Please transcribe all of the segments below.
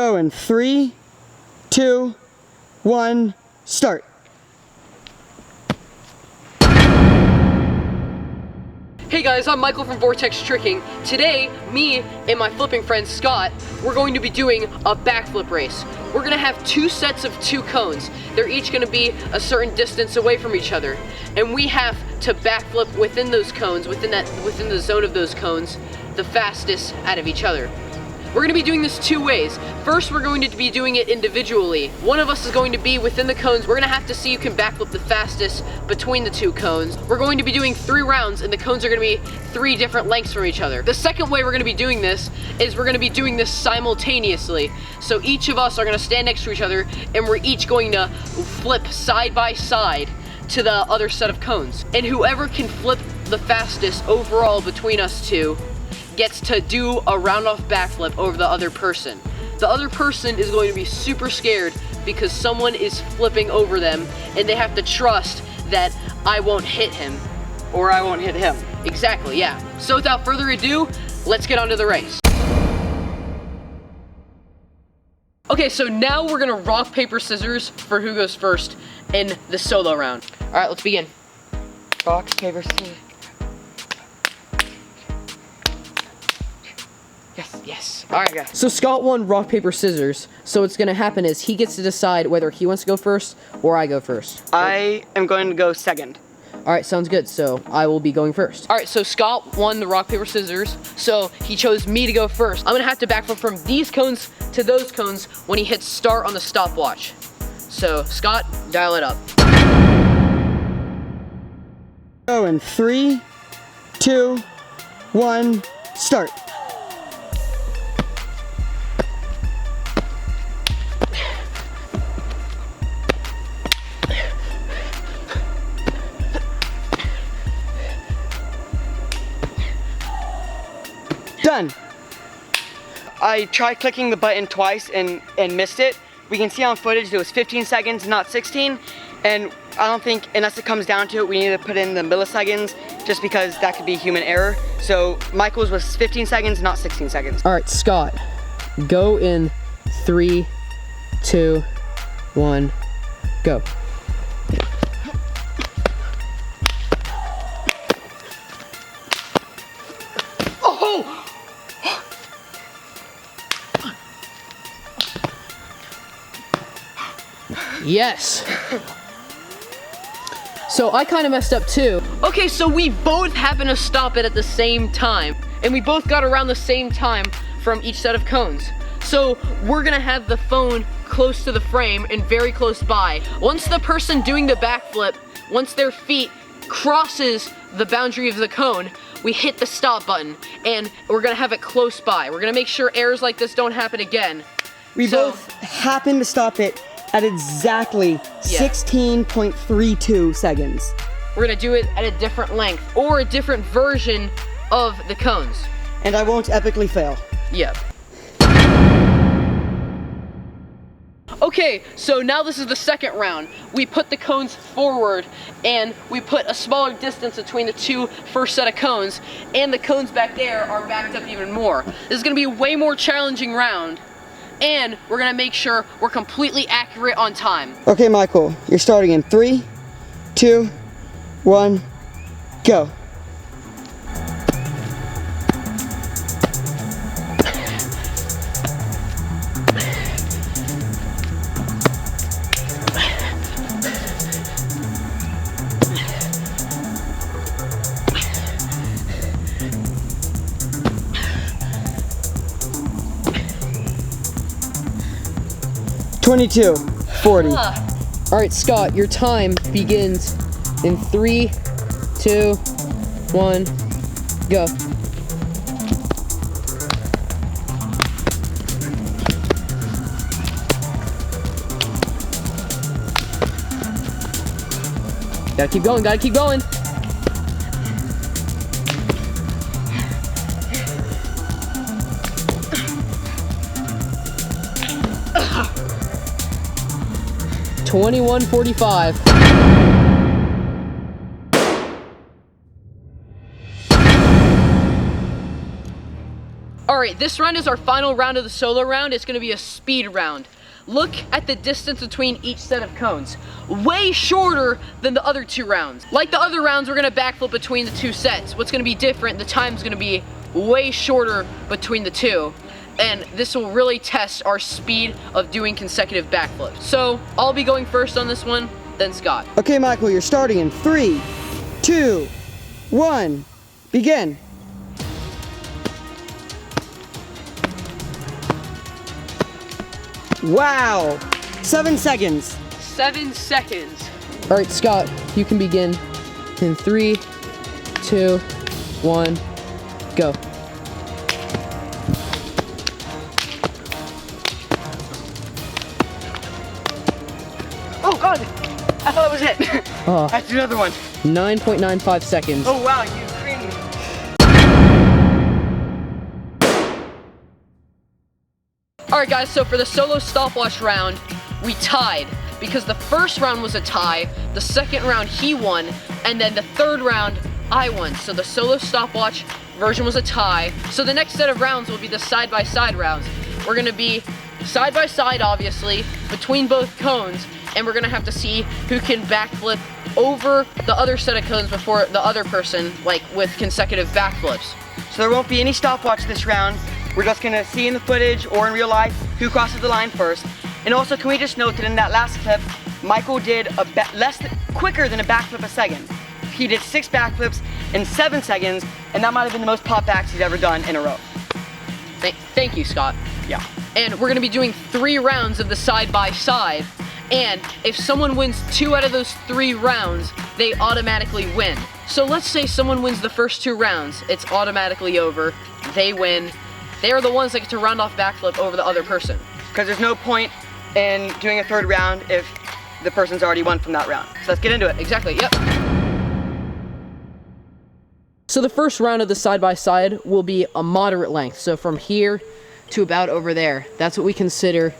Go in 3, 2, 1, start. Hey guys, I'm Michael from Vortex Tricking. Today, me and my flipping friend Scott, we're going to be doing a backflip race. We're gonna have two sets of 2 cones. They're each gonna be a certain distance away from each other. And we have to backflip within those cones, within the zone of those cones, the fastest out of each other. We're gonna be doing this 2 ways. First, we're going to be doing it individually. One of us is going to be within the cones. We're gonna have to see who can backflip the fastest between the 2 cones. We're going to be doing 3 rounds, and the cones are gonna be 3 different lengths from each other. The second way we're gonna be doing this is we're gonna be doing this simultaneously. So each of us are gonna stand next to each other, and we're each going to flip side by side to the other set of cones. And whoever can flip the fastest overall between us 2 gets to do a round-off backflip over the other person. The other person is going to be super scared because someone is flipping over them, and they have to trust that I won't hit him. Or I won't hit him. Exactly, yeah. So without further ado, let's get on to the race. Okay, so now we're gonna rock, paper, scissors for who goes first in the solo round. All right, let's begin. Rock, paper, scissors. Yes. All right, guys. So Scott won rock, paper, scissors. So what's gonna happen is he gets to decide whether he wants to go first or I go first. I am going to go second. All right, sounds good. So I will be going first. All right, so Scott won the rock, paper, scissors, so he chose me to go first. I'm gonna have to backflip from these cones to those cones when he hits start on the stopwatch. So, Scott, dial it up. Go in 3, 2, 1, start. Done. I tried clicking the button twice and missed it. We can see on footage it was 15 seconds, not 16. And I don't think, unless it comes down to it, we need to put in the milliseconds just because that could be human error. So Michael's was 15 seconds, not 16 seconds. All right, Scott, go in 3, 2, 1, go. Oh! Yes. So I kind of messed up too. Okay, so we both happen to stop it at the same time, and we both got around the same time from each set of cones. So we're gonna have the phone close to the frame and very close by. Once the person doing the backflip, once their feet crosses the boundary of the cone, we hit the stop button, and we're gonna have it close by. We're gonna make sure errors like this don't happen again. We both happen to stop it at exactly 16.32 seconds. We're gonna do it at a different length or a different version of the cones. And I won't epically fail. Yep. Okay, so now this is the second round. We put the cones forward and we put a smaller distance between the 2 first set of cones, and the cones back there are backed up even more. This is gonna be a way more challenging round, and we're gonna make sure we're completely accurate on time. Okay, Michael, you're starting in 3, 2, 1, go. $22.40. All right, Scott, your time begins in 3, 2, 1, go. Gotta keep going, gotta keep going. $21.45. right, this round is our final round of the solo round. It's gonna be a speed round. Look at the distance between each set of cones. Way shorter than the other 2 rounds. Like the other rounds, we're gonna backflip between the 2 sets. What's gonna be different, the time's gonna be way shorter between the 2. And this will really test our speed of doing consecutive backflips. So I'll be going first on this one, then Scott. Okay, Michael, you're starting in 3, 2, 1, begin. Wow, 7 seconds. 7 seconds. All right, Scott, you can begin in 3, 2, 1, go. Oh God, I thought that was it. Oh. I have to do another one. 9.95 seconds. Oh wow, you creamed me. All right, guys, so for the solo stopwatch round, we tied because the first round was a tie, the second round he won, and then the third round I won. So the solo stopwatch version was a tie. So the next set of rounds will be the side-by-side rounds. We're gonna be side-by-side, obviously, between both cones, and we're gonna have to see who can backflip over the other set of cones before the other person, like with consecutive backflips. So there won't be any stopwatch this round. We're just gonna see in the footage or in real life who crosses the line first. And also, can we just note that in that last clip, Michael did quicker than a backflip a second. He did 6 backflips in 7 seconds, and that might have been the most pop backs he's ever done in a row. Thank you, Scott. Yeah. And we're gonna be doing 3 rounds of the side-by-side. And if someone wins 2 out of those 3 rounds, they automatically win. So let's say someone wins the first 2 rounds, it's automatically over, they win. They are the ones that get to round off backflip over the other person. Because there's no point in doing a 3rd round if the person's already won from that round. So let's get into it. Exactly, yep. So the first round of the side-by-side will be a moderate length. So from here to about over there. That's what we consider,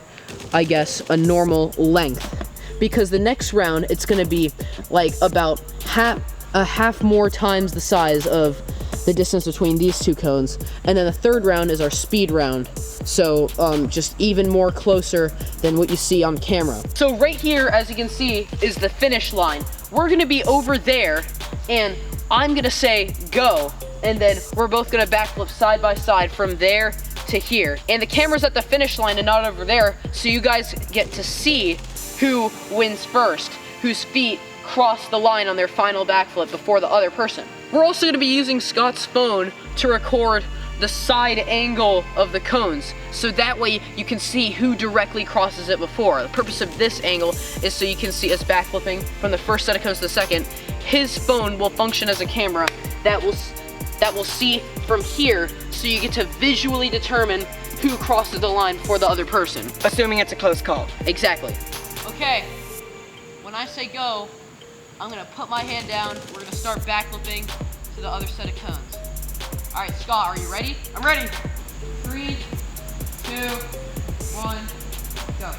I guess, a normal length. Because the next round, it's gonna be like about half more times the size of the distance between these 2 cones. And then the third round is our speed round. So just even more closer than what you see on camera. So right here, as you can see, is the finish line. We're gonna be over there, and I'm gonna say go, and then we're both gonna backflip side by side from there to here. And the camera's at the finish line and not over there, so you guys get to see who wins first, whose feet cross the line on their final backflip before the other person. We're also gonna be using Scott's phone to record the side angle of the cones, so that way you can see who directly crosses it before. The purpose of this angle is so you can see us backflipping from the first set of cones to the second. His phone will function as a camera that will see from here, so you get to visually determine who crosses the line for the other person. Assuming it's a close call. Exactly. Okay, when I say go, I'm gonna put my hand down, we're gonna start backflipping to the other set of cones. All right, Scott, are you ready? I'm ready. 3, 2, 1, go.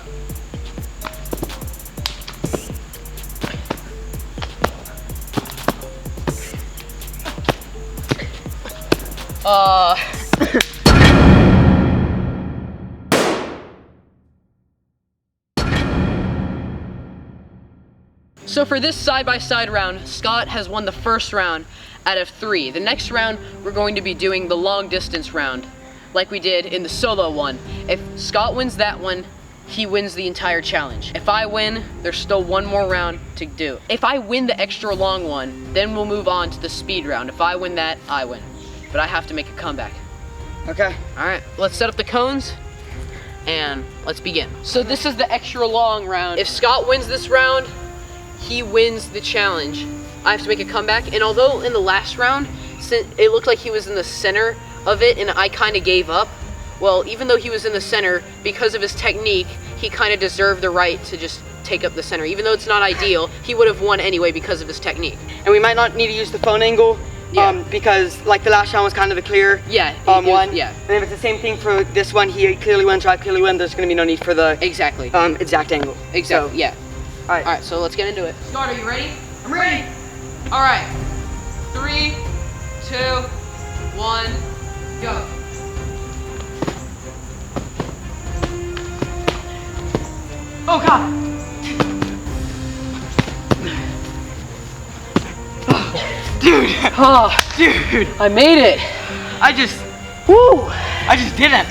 So for this side-by-side round, Scott has won the first round out of 3. The next round, we're going to be doing the long distance round, like we did in the solo one. If Scott wins that one, he wins the entire challenge. If I win, there's still one more round to do. If I win the extra long one, then we'll move on to the speed round. If I win that, I win. But I have to make a comeback. Okay. All right, let's set up the cones and let's begin. So this is the extra long round. If Scott wins this round, he wins the challenge. I have to make a comeback, and although in the last round, it looked like he was in the center of it and I kind of gave up, well, even though he was in the center, because of his technique, he kind of deserved the right to just take up the center. Even though it's not ideal, he would have won anyway because of his technique. And we might not need to use the phone angle, because like the last round was kind of a clear one. Yeah. And if it's the same thing for this one, he clearly wins, I clearly win, there's going to be no need for the Exactly. exact angle. Exactly, So, yeah. All right. All right, so let's get into it. Scott, are you ready? I'm ready. All right, 3, 2, 1, go. Oh God. Dude. Oh, Dude. I made it. I just didn't.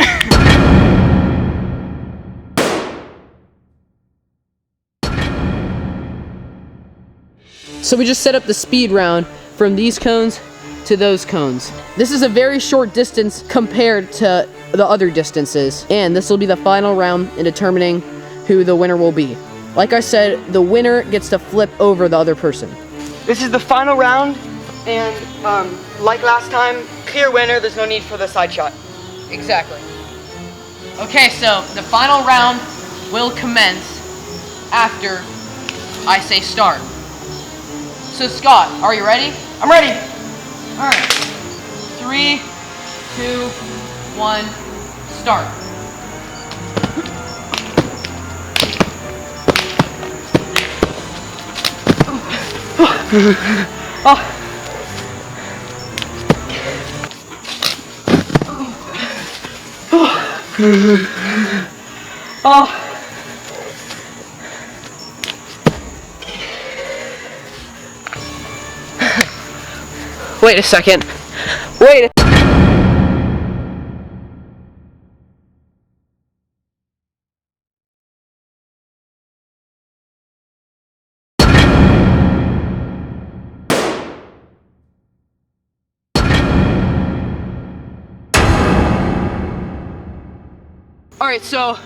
So we just set up the speed round from these cones to those cones. This is a very short distance compared to the other distances, and this will be the final round in determining who the winner will be. Like I said, the winner gets to flip over the other person. This is the final round, and like last time, clear winner. There's no need for the side shot. Exactly. Okay, so the final round will commence after I say start. So Scott, are you ready? I'm ready. All right. 3, 2, 1, start. Wait a second. Wait a Alright, so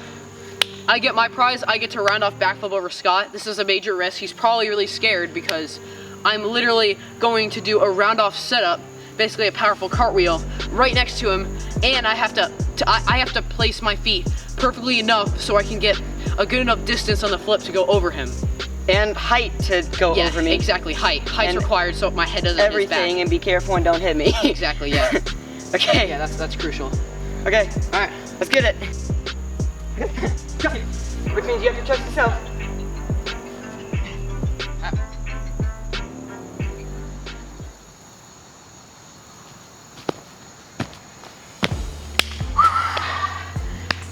I get my prize. I get to round off backflip over Scott. This is a major risk. He's probably really scared because I'm literally going to do a round off setup, basically a powerful cartwheel, right next to him, and I have to place my feet perfectly enough so I can get a good enough distance on the flip to go over him. And height to go over me. Yeah, exactly. Height's And required so my head doesn't hit his everything, back. and be careful and don't hit me. Exactly, yeah. Okay. Yeah, that's crucial. Okay. Alright. Let's get it. Which means you have to trust yourself.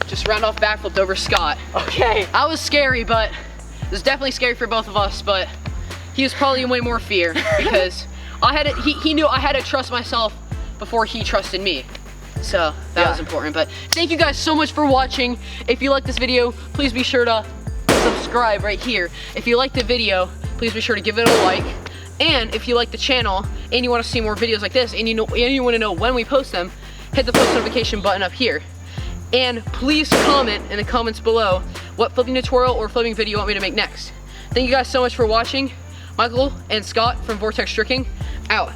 Just round off backflipped over Scott. Okay. I was scary, but it was definitely scary for both of us, but he was probably in way more fear because he knew I had to trust myself before he trusted me. So that was important. But thank you guys so much for watching. If you like this video, please be sure to subscribe right here. If you like the video, please be sure to give it a like. And if you like the channel and you want to see more videos like this and you want to know when we post them, hit the post notification button up here. And please comment in the comments below what flipping tutorial or flipping video you want me to make next. Thank you guys so much for watching. Michael and Scott from Vortex Tricking, out.